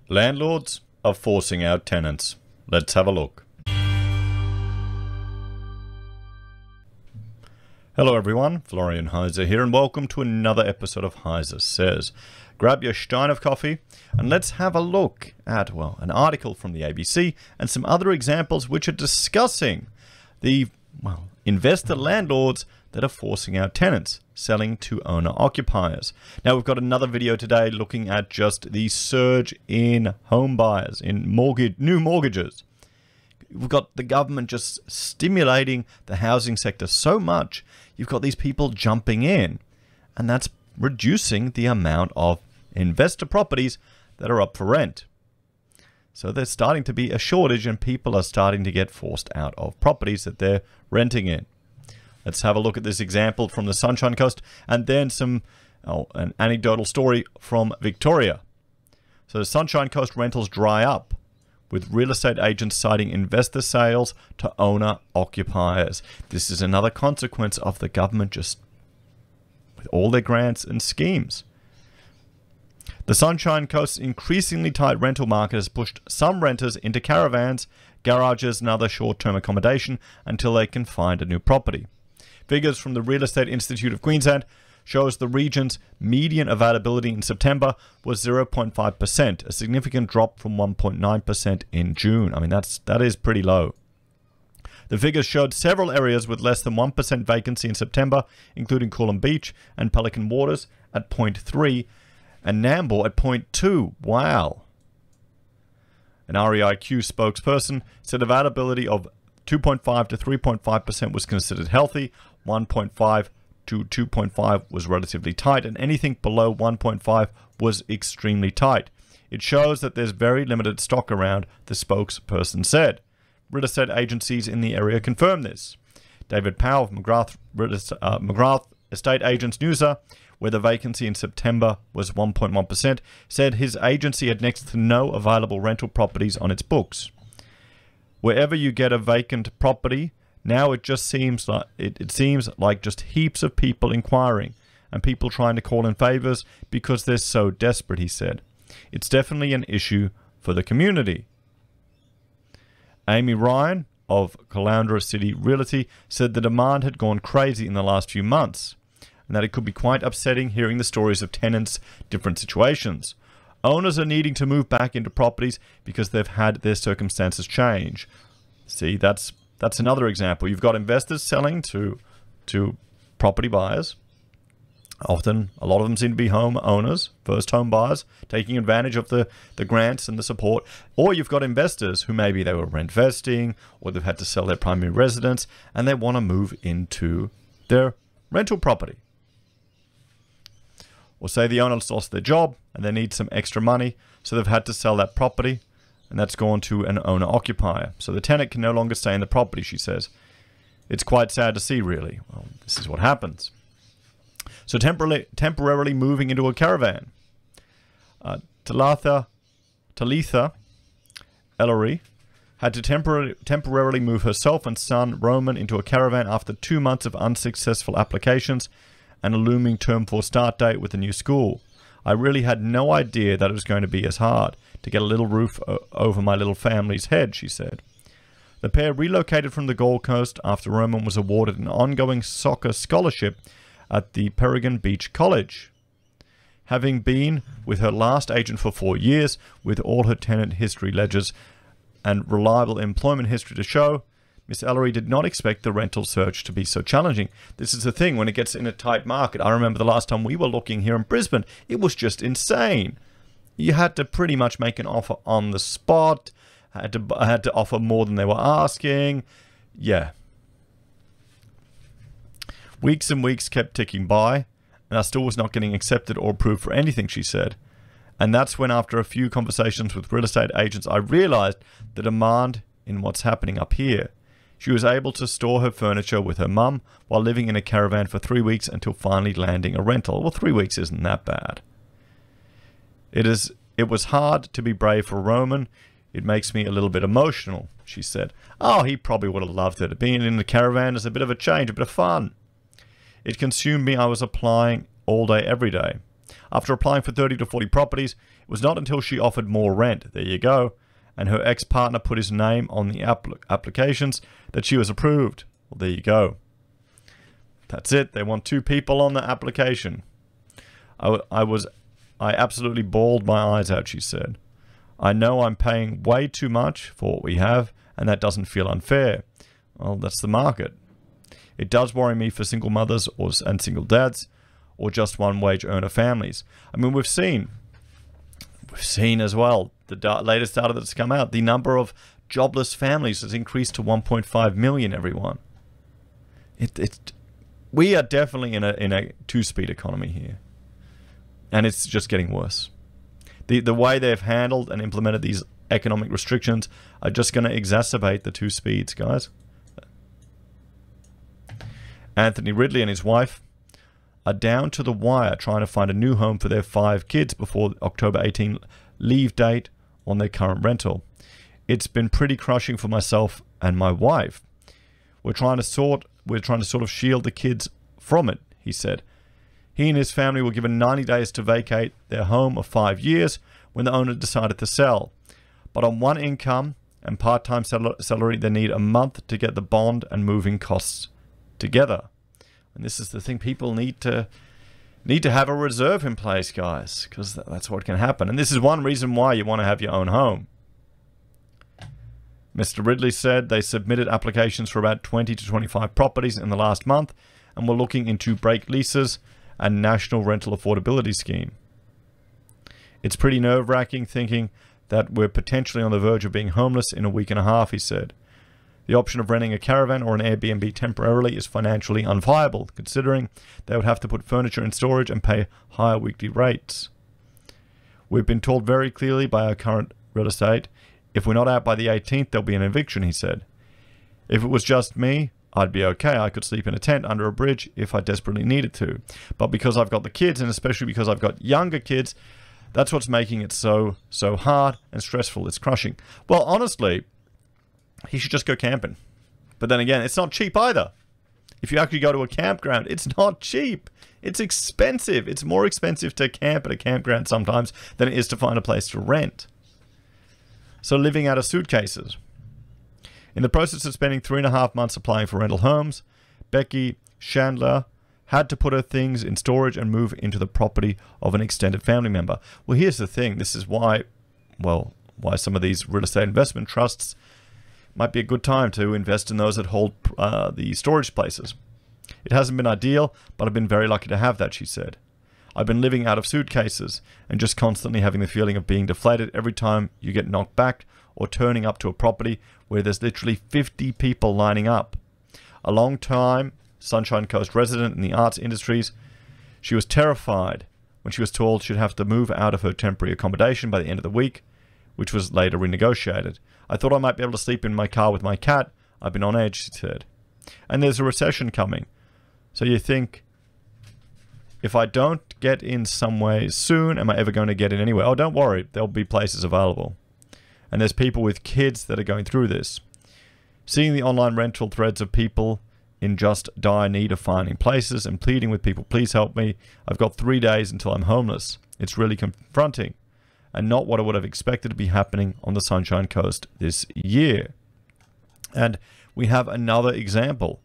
Landlords are forcing out tenants. Let's have a look. Hello everyone, Florian.Heise here, and welcome to another episode of HeiseSays. Grab your stein of coffee and let's have a look at, well, an article from the ABC and some other examples which are discussing the, well, investor landlords that are forcing out tenants, selling to owner-occupiers. Now we've got another video today looking at just the surge in home buyers, in new mortgages. We've got the government just stimulating the housing sector so much, you've got these people jumping in, and that's reducing the amount of investor properties that are up for rent. So there's starting to be a shortage and people are starting to get forced out of properties that they're renting in. Let's have a look at this example from the Sunshine Coast and then an anecdotal story from Victoria. So the Sunshine Coast rentals dry up, with real estate agents citing investor sales to owner-occupiers. This is another consequence of the government just with all their grants and schemes. The Sunshine Coast's increasingly tight rental market has pushed some renters into caravans, garages, and other short-term accommodation until they can find a new property. Figures from the Real Estate Institute of Queensland shows the region's median availability in September was 0.5%, a significant drop from 1.9% in June. I mean, that is pretty low. The figures showed several areas with less than 1% vacancy in September, including Coolum Beach and Pelican Waters at 0.3% and Nambour at 0.2%. Wow. An REIQ spokesperson said availability of 2.5 to 3.5% was considered healthy, 1.5 to 2.5 was relatively tight, and anything below 1.5 was extremely tight. It shows that there's very limited stock around, the spokesperson said. Real estate agencies in the area confirmed this. David Powell of McGrath Estate Agents Newser, where the vacancy in September was 1.1%, said his agency had next to no available rental properties on its books. Wherever you get a vacant property, now it just seems like it seems like just heaps of people inquiring and people trying to call in favors because they're so desperate, he said. It's definitely an issue for the community. Amy Ryan of Caloundra City Realty said the demand had gone crazy in the last few months and that it could be quite upsetting hearing the stories of tenants' different situations. Owners are needing to move back into properties because they've had their circumstances change. See, that's another example. You've got investors selling to property buyers. Often, a lot of them seem to be home owners, first home buyers, taking advantage of the grants and the support. Or you've got investors who maybe they were rent vesting or they've had to sell their primary residence and they want to move into their rental property. Or say the owner's lost their job and they need some extra money, so they've had to sell that property, and that's gone to an owner-occupier. So the tenant can no longer stay in the property, she says. It's quite sad to see, really. Well, this is what happens. So temporarily moving into a caravan. Talitha Ellery had to temporarily move herself and son Roman into a caravan after 2 months of unsuccessful applications and a looming term 4 start date with the new school. I really had no idea that it was going to be as hard to get a little roof over my little family's head, she said. The pair relocated from the Gold Coast after Roman was awarded an ongoing soccer scholarship at the Peregrine Beach College. Having been with her last agent for 4 years, with all her tenant history ledgers and reliable employment history to show, Miss Ellery did not expect the rental search to be so challenging. This is the thing, when it gets in a tight market. I remember the last time we were looking here in Brisbane, it was just insane. You had to pretty much make an offer on the spot. I had to offer more than they were asking. Yeah. Weeks and weeks kept ticking by, and I still was not getting accepted or approved for anything, she said. And that's when, after a few conversations with real estate agents, I realized the demand in what's happening up here. She was able to store her furniture with her mum while living in a caravan for 3 weeks until finally landing a rental. Well, 3 weeks isn't that bad. It was hard to be brave for Roman. It makes me a little bit emotional, she said. Oh, he probably would have loved it. Being in the caravan is a bit of a change, a bit of fun. It consumed me. I was applying all day, every day. After applying for 30 to 40 properties, it was not until she offered more rent, there you go, and her ex-partner put his name on the applications that she was approved. Well, there you go. That's it. They want 2 people on the application. I absolutely bawled my eyes out, she said. I know I'm paying way too much for what we have, and that doesn't feel unfair. Well, that's the market. It does worry me for single mothers and single dads, or just one wage earner families. I mean, we've seen as well, the latest data that's come out, the number of jobless families has increased to 1.5 million, everyone. We are definitely in a 2-speed economy here. And it's just getting worse. The way they've handled and implemented these economic restrictions are just going to exacerbate the 2 speeds, guys. Anthony Ridley and his wife are down to the wire trying to find a new home for their 5 kids before the October 18 leave date on their current rental. It's been pretty crushing for myself and my wife. We're trying to sort of shield the kids from it, he said. He and his family were given 90 days to vacate their home of 5 years when the owner decided to sell. But on one income and part-time salary, they need a month to get the bond and moving costs together. And this is the thing, people need to have a reserve in place, guys, because that's what can happen. And this is one reason why you want to have your own home. Mr. Ridley said they submitted applications for about 20 to 25 properties in the last month and were looking into break leases and national rental affordability scheme. It's pretty nerve-wracking thinking that we're potentially on the verge of being homeless in a week and a half, he said. The option of renting a caravan or an Airbnb temporarily is financially unviable, considering they would have to put furniture in storage and pay higher weekly rates. We've been told very clearly by our current real estate, if we're not out by the 18th, there'll be an eviction, he said. If it was just me, I'd be okay. I could sleep in a tent under a bridge if I desperately needed to. But because I've got the kids, and especially because I've got younger kids, that's what's making it so hard and stressful. It's crushing. Well, honestly, he should just go camping. But then again, it's not cheap either. If you actually go to a campground, it's not cheap. It's expensive. It's more expensive to camp at a campground sometimes than it is to find a place to rent. So living out of suitcases. In the process of spending 3.5 months applying for rental homes, Becky Chandler had to put her things in storage and move into the property of an extended family member. Well, here's the thing. This is why some of these real estate investment trusts might be a good time to invest in those that hold the storage places. It hasn't been ideal, but I've been very lucky to have that, she said. I've been living out of suitcases and just constantly having the feeling of being deflated every time you get knocked back or turning up to a property where there's literally 50 people lining up. A long-time Sunshine Coast resident in the arts industries, she was terrified when she was told she'd have to move out of her temporary accommodation by the end of the week, which was later renegotiated. I thought I might be able to sleep in my car with my cat. I've been on edge, she said. And there's a recession coming. So you think, if I don't get in some way soon, am I ever going to get in anywhere? Oh, don't worry. There'll be places available. And there's people with kids that are going through this. Seeing the online rental threads of people in just dire need of finding places and pleading with people, please help me. I've got 3 days until I'm homeless. It's really confronting and not what I would have expected to be happening on the Sunshine Coast this year. And we have another example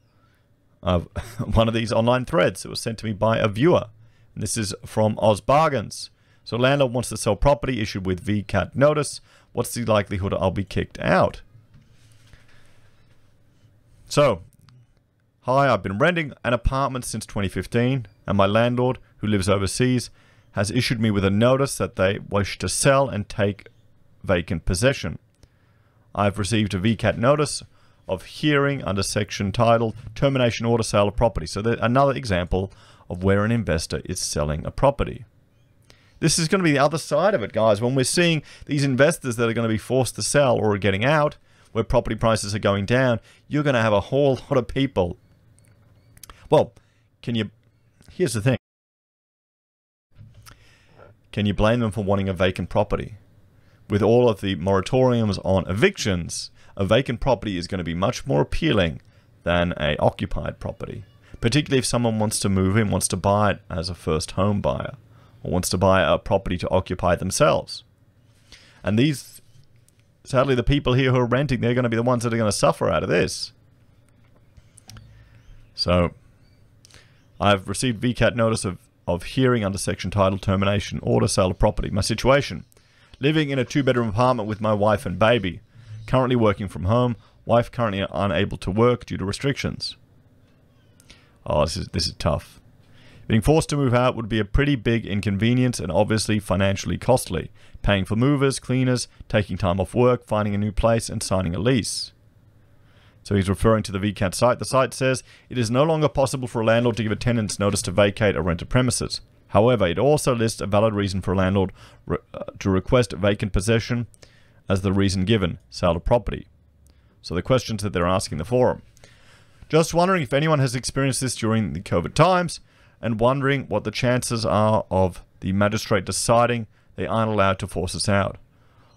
of one of these online threads that was sent to me by a viewer. And this is from AussieBroadband. So landlord wants to sell property issued with VCAT notice. What's the likelihood I'll be kicked out? So, hi, I've been renting an apartment since 2015, and my landlord, who lives overseas, has issued me with a notice that they wish to sell and take vacant possession. I've received a VCAT notice of hearing under section titled Termination Order Sale of Property. So there's another example of where an investor is selling a property. This is going to be the other side of it, guys. When we're seeing these investors that are going to be forced to sell or are getting out, where property prices are going down, you're going to have a whole lot of people. Well, here's the thing. Can you blame them for wanting a vacant property? With all of the moratoriums on evictions, a vacant property is going to be much more appealing than an occupied property, particularly if someone wants to move in, wants to buy it as a first home buyer or wants to buy a property to occupy themselves. And these, sadly, the people here who are renting, they're going to be the ones that are going to suffer out of this. So, I've received VCAT notice of hearing under section title termination order sale of property. My situation: living in a 2-bedroom apartment with my wife and baby. Currently working from home. Wife currently unable to work due to restrictions. Oh, this is tough. Being forced to move out would be a pretty big inconvenience and obviously financially costly. Paying for movers, cleaners, taking time off work, finding a new place, and signing a lease. So he's referring to the VCAT site. The site says it is no longer possible for a landlord to give a tenant notice to vacate a rented premises. However, it also lists a valid reason for a landlord to request vacant possession as the reason given: sale of property. So the questions that they're asking the forum. Just wondering if anyone has experienced this during the COVID times, and wondering what the chances are of the magistrate deciding they aren't allowed to force us out.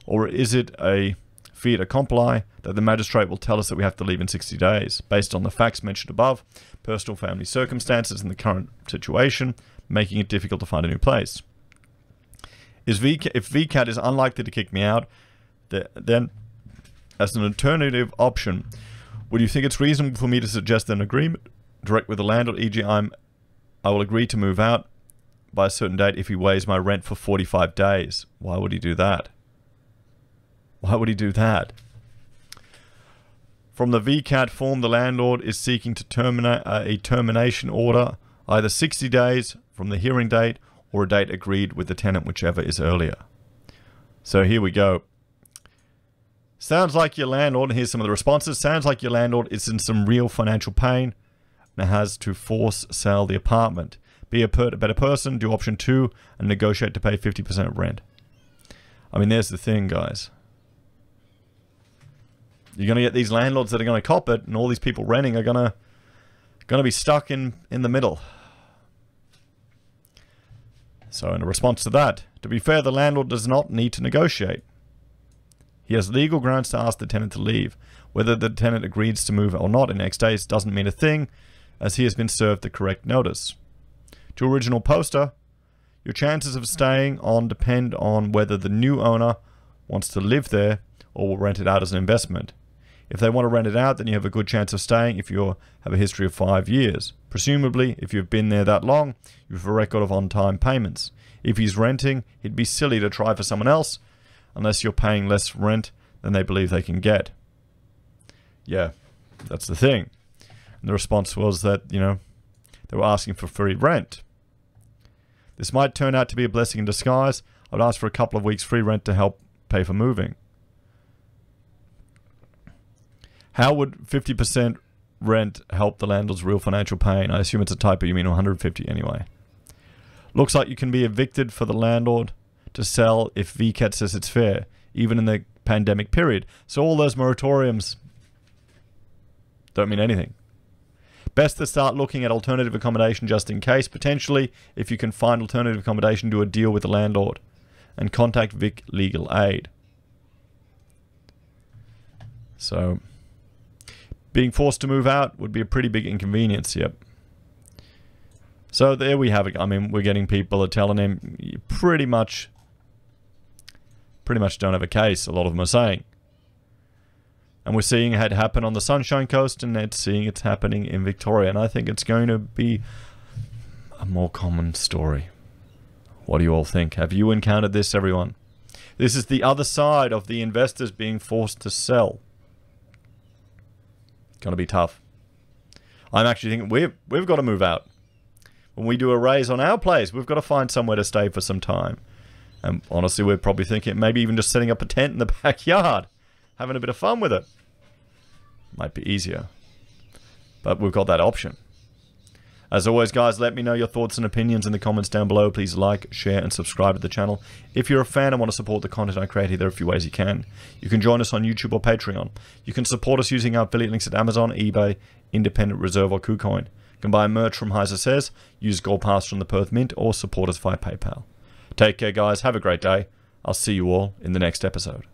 Or is it a fait accompli that the magistrate will tell us that we have to leave in 60 days, based on the facts mentioned above, personal family circumstances and the current situation, making it difficult to find a new place. If VCAT is unlikely to kick me out, then as an alternative option, would you think it's reasonable for me to suggest an agreement direct with the landlord, e.g. I will agree to move out by a certain date if he waives my rent for 45 days. Why would he do that? Why would he do that? From the VCAT form, the landlord is seeking to terminate a termination order, either 60 days from the hearing date or a date agreed with the tenant, whichever is earlier. So here we go. Sounds like your landlord, and here's some of the responses, sounds like your landlord is in some real financial pain and has to force sell the apartment. Be a better person, do option 2, and negotiate to pay 50% rent. I mean, there's the thing, guys. You're going to get these landlords that are going to cop it, and all these people renting are going to be stuck in the middle. So in response to that, to be fair, the landlord does not need to negotiate. He has legal grounds to ask the tenant to leave. Whether the tenant agrees to move or not in X days doesn't mean a thing, as he has been served the correct notice. To original poster, your chances of staying on depend on whether the new owner wants to live there or will rent it out as an investment. If they want to rent it out, then you have a good chance of staying if you have a history of 5 years. Presumably, if you've been there that long, you have a record of on-time payments. If he's renting, it'd be silly to try for someone else, unless you're paying less rent than they believe they can get. Yeah, that's the thing. And the response was that, you know, they were asking for free rent. This might turn out to be a blessing in disguise. I would ask for a couple of weeks free rent to help pay for moving. How would 50% rent help the landlord's real financial pain? I assume it's a typo, you mean 150 anyway. Looks like you can be evicted for the landlord to sell if VCAT says it's fair, even in the pandemic period. So all those moratoriums don't mean anything. Best to start looking at alternative accommodation just in case. Potentially, if you can find alternative accommodation, do a deal with the landlord and contact Vic Legal Aid. So, being forced to move out would be a pretty big inconvenience, yep. So there we have it. I mean, we're getting people are telling him you pretty much don't have a case, a lot of them are saying. And we're seeing it happen on the Sunshine Coast, and it's seeing it's happening in Victoria. And I think it's going to be a more common story. What do you all think? Have you encountered this, everyone? This is the other side of the investors being forced to sell. It's going to be tough. I'm actually thinking we've got to move out. When we do a raise on our place, we've got to find somewhere to stay for some time. And honestly, we're probably thinking maybe even just setting up a tent in the backyard. Having a bit of fun with it. Might be easier. But we've got that option. As always, guys, let me know your thoughts and opinions in the comments down below. Please like, share, and subscribe to the channel. If you're a fan and want to support the content I create, there are a few ways you can. You can join us on YouTube or Patreon. You can support us using our affiliate links at Amazon, eBay, Independent Reserve, or Kucoin. You can buy merch from HeiseSays, use Gold Pass from the Perth Mint, or support us via PayPal. Take care, guys. Have a great day. I'll see you all in the next episode.